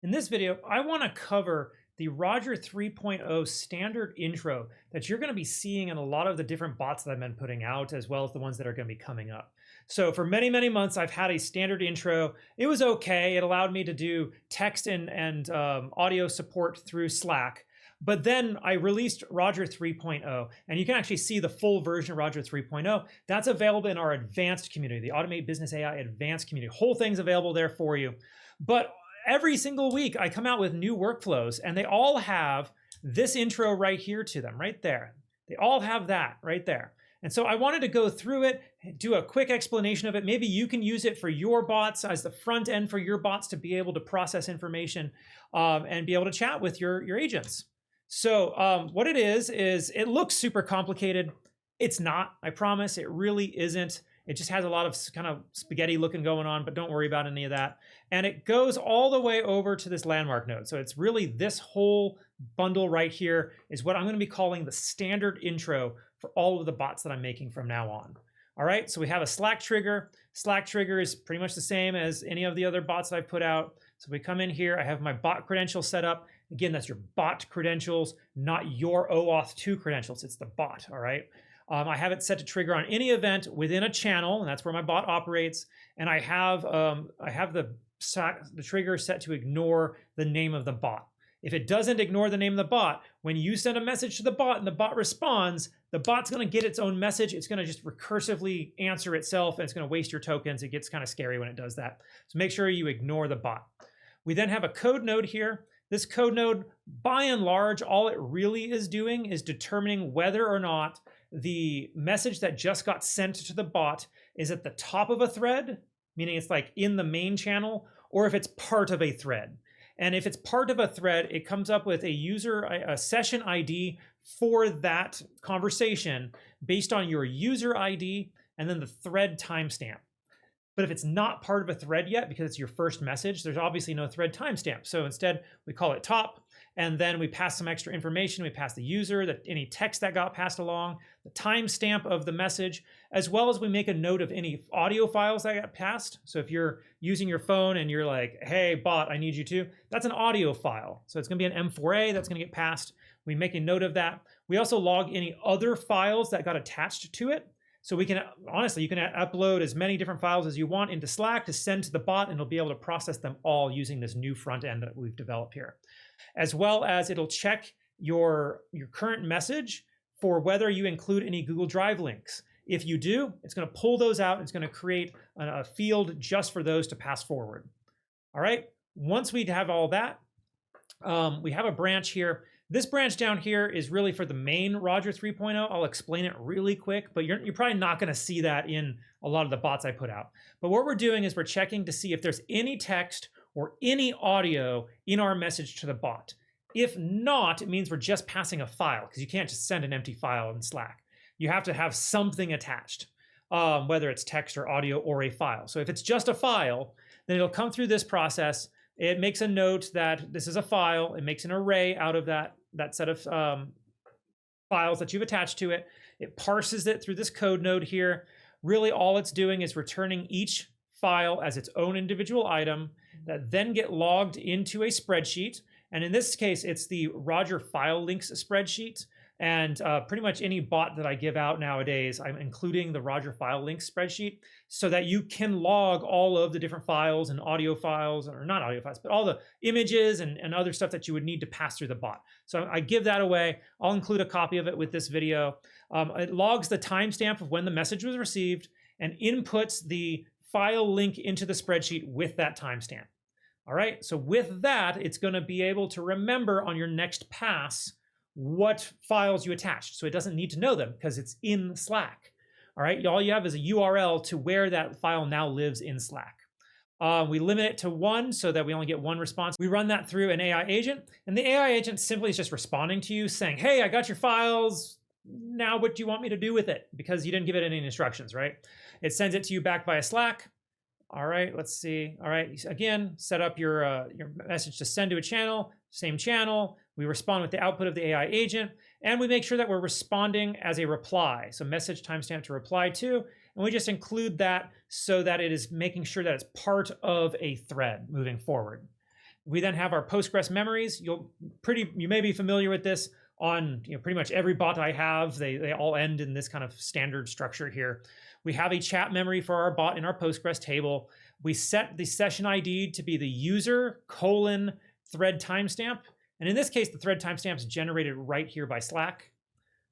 In this video, I want to cover the Rodger 3.0 standard intro that you're going to be seeing in a lot of the different bots that I've been putting out, as well as the ones that are going to be coming up. So for many, many months, I've had a standard intro. It was okay. It allowed me to do text and audio support through Slack. But then I released Rodger 3.0, and you can actually see the full version of Rodger 3.0. That's available in our advanced community, the Automate Business AI advanced community. Whole thing's available there for you. But every single week I come out with new workflows, and they all have this intro right here to them, right there. They all have that right there. And so I wanted to go through it, do a quick explanation of it. Maybe you can use it for your bots as the front end for your bots to be able to process information and be able to chat with your agents. So what it is it looks super complicated. It's not, I promise, it really isn't. It just has a lot of kind of spaghetti looking going on, but don't worry about any of that. And it goes all the way over to this landmark node. So it's really this whole bundle right here is what I'm going to be calling the standard intro for all of the bots that I'm making from now on. All right, so we have a Slack trigger. Slack trigger is pretty much the same as any of the other bots that I've put out. So we come in here, I have my bot credentials set up. Again, that's your bot credentials, not your OAuth 2 credentials. It's the bot, all right? I have it set to trigger on any event within a channel, and that's where my bot operates. And I have the trigger set to ignore the name of the bot. If it doesn't ignore the name of the bot, when you send a message to the bot and the bot responds, the bot's going to get its own message. It's going to just recursively answer itself, and it's going to waste your tokens. It gets kind of scary when it does that. So make sure you ignore the bot. We then have a code node here. This code node, by and large, all it really is doing is determining whether or not the message that just got sent to the bot is at the top of a thread, meaning it's like in the main channel, or if it's part of a thread. And if it's part of a thread, it comes up with a session ID for that conversation based on your user ID and then the thread timestamp. But if it's not part of a thread yet, because it's your first message, there's obviously no thread timestamp. So instead, we call it top, and then we pass some extra information. We pass the user, any text that got passed along, the timestamp of the message, as well as we make a note of any audio files that got passed. So if you're using your phone and you're like, hey, bot, I need you to, that's an audio file. So it's going to be an M4A that's going to get passed. We make a note of that. We also log any other files that got attached to it. So we can, honestly, you can upload as many different files as you want into Slack to send to the bot, and it'll be able to process them all using this new front end that we've developed here. As well as it'll check your current message for whether you include any Google Drive links. If you do, it's going to pull those out. It's going to create a field just for those to pass forward. All right, once we have all that, we have a branch here. This branch down here is really for the main Rodger 3.0. I'll explain it really quick, but you're probably not going to see that in a lot of the bots I put out. But what we're doing is we're checking to see if there's any text or any audio in our message to the bot. If not, it means we're just passing a file, because you can't just send an empty file in Slack. You have to have something attached, whether it's text or audio or a file. So if it's just a file, then it'll come through this process. It makes a note that this is a file. It makes an array out of that set of files that you've attached to it. It parses it through this code node here. Really all it's doing is returning each file as its own individual item that then get logged into a spreadsheet. And in this case, it's the Rodger file links spreadsheet. And pretty much any bot that I give out nowadays, I'm including the Rodger file links spreadsheet so that you can log all of the different files and audio files, or not audio files, but all the images and other stuff that you would need to pass through the bot. So I give that away. I'll include a copy of it with this video. It logs the timestamp of when the message was received and inputs the file link into the spreadsheet with that timestamp. All right, so with that, it's going to be able to remember on your next pass what files you attached. So it doesn't need to know them because it's in Slack. All right, all you have is a URL to where that file now lives in Slack. We limit it to 1 so that we only get 1 response. We run that through an AI agent, and the AI agent simply is just responding to you saying, hey, I got your files. Now what do you want me to do with it? Because you didn't give it any instructions, right? It sends it to you back via Slack. All right, let's see. All right, again, set up your message to send to a channel, same channel. We respond with the output of the AI agent, and we make sure that we're responding as a reply. So message timestamp to reply to, and we just include that so that it is making sure that it's part of a thread moving forward. We then have our Postgres memories. You may be familiar with this on pretty much every bot I have. They all end in this kind of standard structure here. We have a chat memory for our bot in our Postgres table. We set the session ID to be the user : thread timestamp. And in this case, the thread timestamp is generated right here by Slack.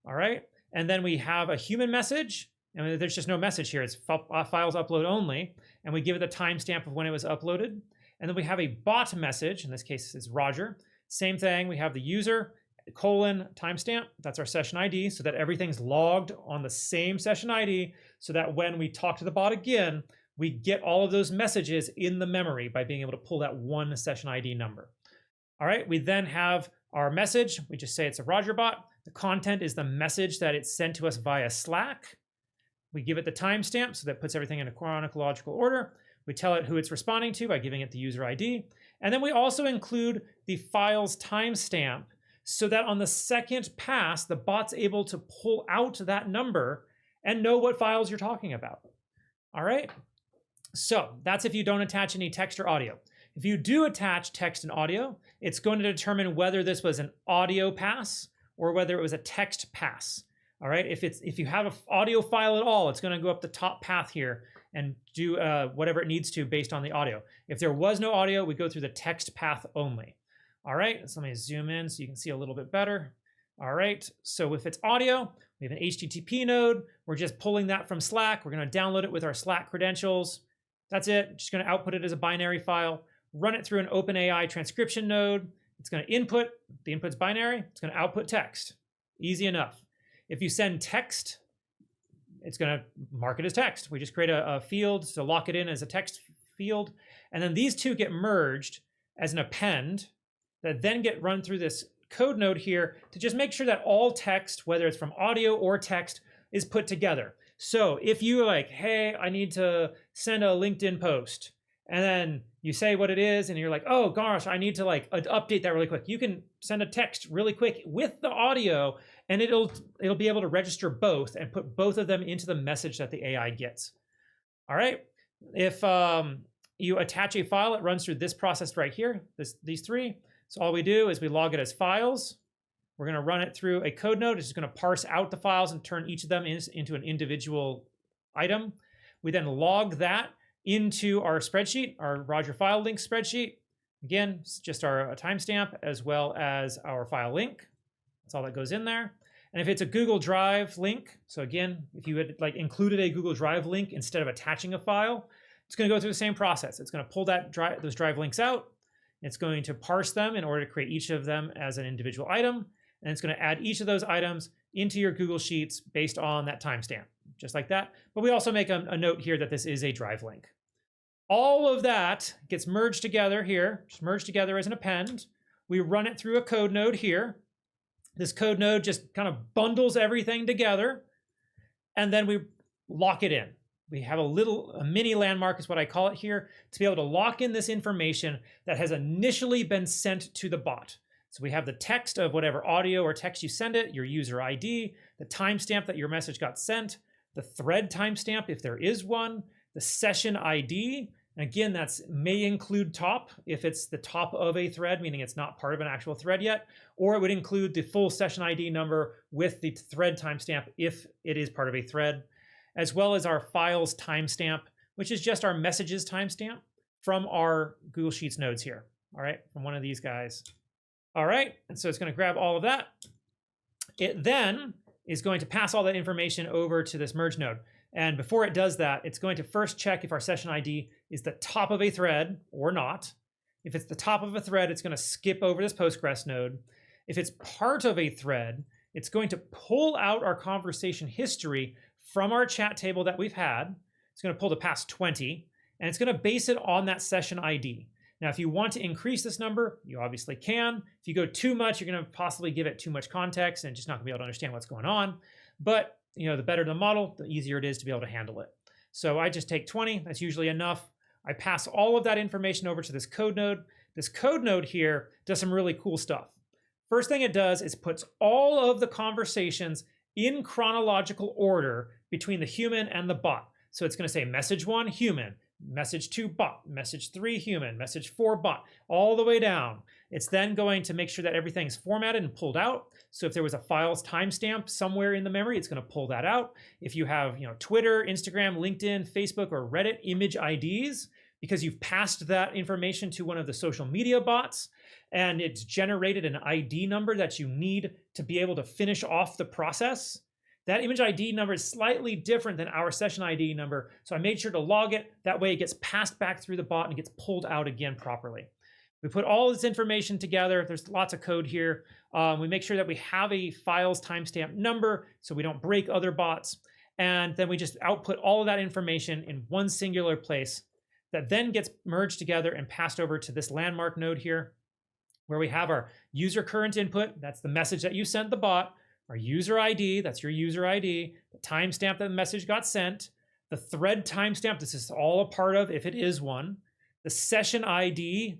All right. And then we have a human message. And there's just no message here. It's files upload only. And we give it the timestamp of when it was uploaded. And then we have a bot message. In this case, it's Rodger. Same thing. We have the user : timestamp. That's our session ID, so that everything's logged on the same session ID, so that when we talk to the bot again, we get all of those messages in the memory by being able to pull that one session ID number. All right, we then have our message. We just say it's a Rodger bot. The content is the message that it's sent to us via Slack. We give it the timestamp, so that puts everything in a chronological order. We tell it who it's responding to by giving it the user ID. And then we also include the file's timestamp, so that on the second pass, the bot's able to pull out that number and know what files you're talking about. All right? So that's if you don't attach any text or audio. If you do attach text and audio, it's going to determine whether this was an audio pass or whether it was a text pass. All right? If you have an audio file at all, it's going to go up the top path here and do whatever it needs to based on the audio. If there was no audio, we go through the text path only. All right, so let me zoom in so you can see a little bit better. All right, so if it's audio, we have an HTTP node. We're just pulling that from Slack. We're going to download it with our Slack credentials. That's it. Just going to output it as a binary file, run it through an OpenAI transcription node. It's going to input, the input's binary. It's going to output text. Easy enough. If you send text, it's going to mark it as text. We just create a field to lock it in as a text field. And then these two get merged as an append that then get run through this code node here to just make sure that all text, whether it's from audio or text, is put together. So if you're like, hey, I need to send a LinkedIn post, and then you say what it is, and you're like, oh gosh, I need to update that really quick. You can send a text really quick with the audio, and it'll be able to register both and put both of them into the message that the AI gets. All right. If you attach a file, it runs through this process right here, these three. So all we do is we log it as files. We're going to run it through a code node. It's just going to parse out the files and turn each of them into an individual item. We then log that into our spreadsheet, our Rodger file link spreadsheet. Again, it's just our timestamp as well as our file link. That's all that goes in there. And if it's a Google Drive link, so again, if you had included a Google Drive link instead of attaching a file, it's going to go through the same process. It's going to pull those drive links out. It's going to parse them in order to create each of them as an individual item. And it's going to add each of those items into your Google Sheets based on that timestamp, just like that. But we also make a note here that this is a drive link. All of that gets merged together here, just merged together as an append. We run it through a code node here. This code node just kind of bundles everything together, and then we lock it in. We have a mini landmark is what I call it here, to be able to lock in this information that has initially been sent to the bot. So we have the text of whatever audio or text you send it, your user ID, the timestamp that your message got sent, the thread timestamp if there is one, the session ID. And again, that's may include top if it's the top of a thread, meaning it's not part of an actual thread yet, or it would include the full session ID number with the thread timestamp if it is part of a thread, as well as our files timestamp, which is just our messages timestamp from our Google Sheets nodes here. All right, from one of these guys. All right, and so it's going to grab all of that. It then is going to pass all that information over to this merge node. And before it does that, it's going to first check if our session ID is the top of a thread or not. If it's the top of a thread, it's going to skip over this Postgres node. If it's part of a thread, it's going to pull out our conversation history from our chat table that we've had. It's going to pull the past 20, and it's going to base it on that session ID. Now, if you want to increase this number, you obviously can. If you go too much, you're going to possibly give it too much context and just not going to be able to understand what's going on. But the better the model, the easier it is to be able to handle it. So I just take 20. That's usually enough. I pass all of that information over to this code node. This code node here does some really cool stuff. First thing it does is puts all of the conversations in chronological order between the human and the bot. So it's going to say message 1, human, message 2 bot, message 3 human, message 4 bot, all the way down. It's then going to make sure that everything's formatted and pulled out. So if there was a file's timestamp somewhere in the memory, it's going to pull that out. If you have, Twitter, Instagram, LinkedIn, Facebook, or Reddit image IDs, because you've passed that information to one of the social media bots, and it's generated an ID number that you need to be able to finish off the process. That image ID number is slightly different than our session ID number, so I made sure to log it. That way it gets passed back through the bot and gets pulled out again properly. We put all this information together. There's lots of code here. We make sure that we have a file's timestamp number so we don't break other bots. And then we just output all of that information in one singular place that then gets merged together and passed over to this landmark node here, where we have our user current input. That's the message that you sent the bot. Our user ID, that's your user ID, the timestamp that the message got sent, the thread timestamp, this is all a part of if it is one, the session ID,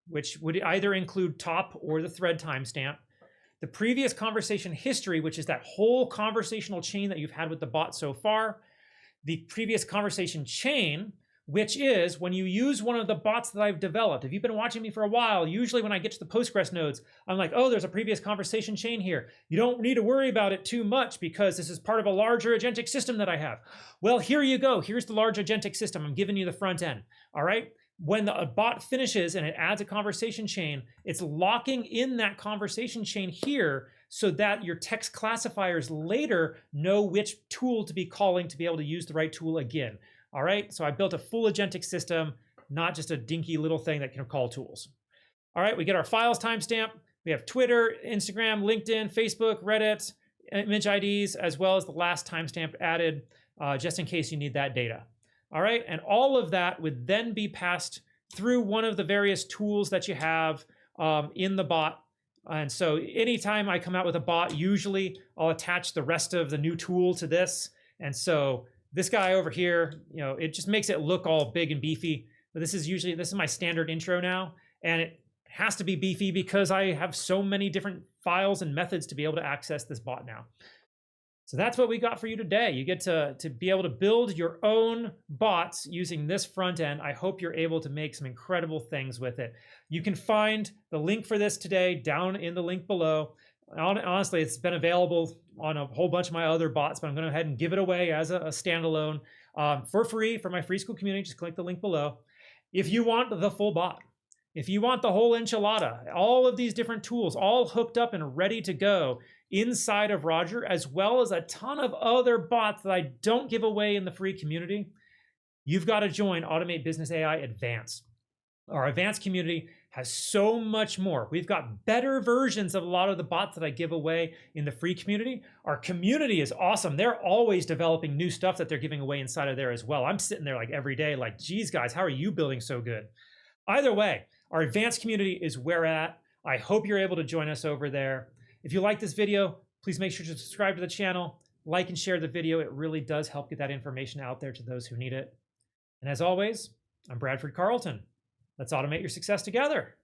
which would either include top or the thread timestamp, the previous conversation history, which is that whole conversational chain that you've had with the bot so far, the previous conversation chain, which is when you use one of the bots that I've developed. If you've been watching me for a while, usually when I get to the Postgres nodes, I'm like, oh, there's a previous conversation chain here. You don't need to worry about it too much because this is part of a larger agentic system that I have. Well, here you go. Here's the large agentic system. I'm giving you the front end. All right. When a bot finishes and it adds a conversation chain, it's locking in that conversation chain here so that your text classifiers later know which tool to be calling to be able to use the right tool again. All right, so I built a full agentic system, not just a dinky little thing that can call tools. All right, we get our files timestamp. We have Twitter, Instagram, LinkedIn, Facebook, Reddit, image IDs, as well as the last timestamp added, just in case you need that data. All right, and all of that would then be passed through one of the various tools that you have in the bot. And so anytime I come out with a bot, usually I'll attach the rest of the new tool to this. And so this guy over here, it just makes it look all big and beefy. But this is my standard intro now. And it has to be beefy because I have so many different files and methods to be able to access this bot now. So that's what we got for you today. You get to be able to build your own bots using this front end. I hope you're able to make some incredible things with it. You can find the link for this today down in the link below. Honestly, it's been available on a whole bunch of my other bots, but I'm going to go ahead and give it away as a standalone for free for my free school community. Just click the link below. If you want the full bot, if you want the whole enchilada, all of these different tools all hooked up and ready to go inside of Rodger, as well as a ton of other bots that I don't give away in the free community, you've got to join Automate Business AI Advanced. Our advanced community has so much more. We've got better versions of a lot of the bots that I give away in the free community. Our community is awesome. They're always developing new stuff that they're giving away inside of there as well. I'm sitting there like every day like, geez, guys, how are you building so good? Either way, our advanced community is where we're at. I hope you're able to join us over there. If you like this video, please make sure to subscribe to the channel, like and share the video. It really does help get that information out there to those who need it. And as always, I'm Bradford Carlton. Let's automate your success together.